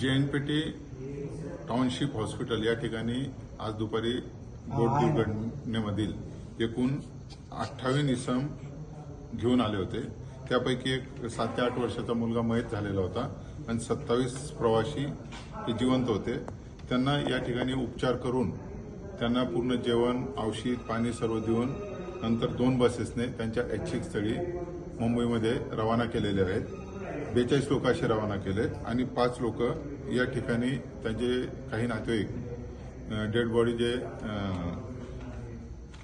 JNPT township hospital या ठिकाणी आज दुपारी बोट दुर्घटनेमधील एकूण 28 इसम घेऊन आले होते। त्यापैकी एक 7 ते 8 वर्षाचा मुलगा मयत झालेला होता आणि 27 प्रवासी हे जिवंत होते। त्यांना या ठिकाणी उपचार करून त्यांना पूर्ण जेवण, औषध, पाणी सर्व देऊन नंतर 2 बसेसने त्यांच्या ऐच्छिक स्थळी मुंबईमध्ये रवाना केलेले आहेत। 42 लोक असे रवाना केलेत आणि 5 लोक या ठिकाणी त्यांचे काही नातेवाईक डेड बॉडी जे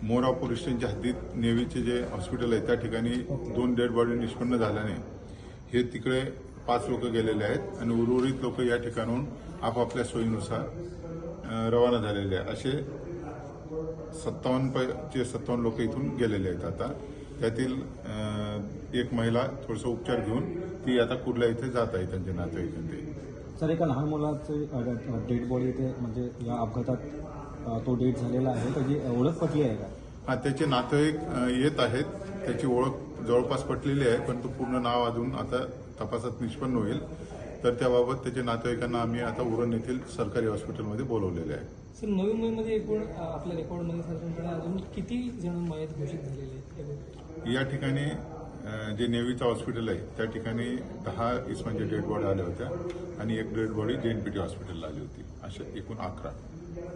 मोरा पोलीस स्टेशनच्या हद्दीत नेव्हीचे जे हॉस्पिटल आहे त्या ठिकाणी 2 डेड बॉडी निष्पन्न झाल्याने हे तिकडे 5 लोक गेलेले आहेत आणि उर्वरित लोक या ठिकाणून आपापल्या सोयीनुसार रवाना झालेले आहेत। असे 57 लोक इथून गेलेले आहेत। आता त्यातील एक महिला थोडंसं उपचार घेऊन ती आता कुर्ला इथे जात आहे त्यांच्या नातेवाईकांकडे। सर, एका लहान मुलाचे डेड बॉडी इथे म्हणजे या अपघातात तो डेथ झालेला आहे, त्याची ओळख पटली आहे का? हा, त्याचे नातेवाईक येत आहेत, त्याची ओळख जवळपास पटलेली आहे, पण तो पूर्ण नाव अजून आता तपासात निष्पन्न होईल। तर त्याबाबत त्याच्या नातेवाईकांना आम्ही आता उरण येथील सरकारी हॉस्पिटलमध्ये बोलवलेले आहे। सर, नवी मुंबईमध्ये एकूण आपल्या रेकॉर्डमध्ये साधारणपणे अजून किती जण मयत घोषित झालेले आहेत? या ठिकाणी जे नेव्हीचं हॉस्पिटल आहे त्या ठिकाणी 10 इसमांच्या डेड बॉडी आल्या होत्या आणि एक डेड बॉडी JNPT हॉस्पिटलला आली होती। अशा एकूण 11।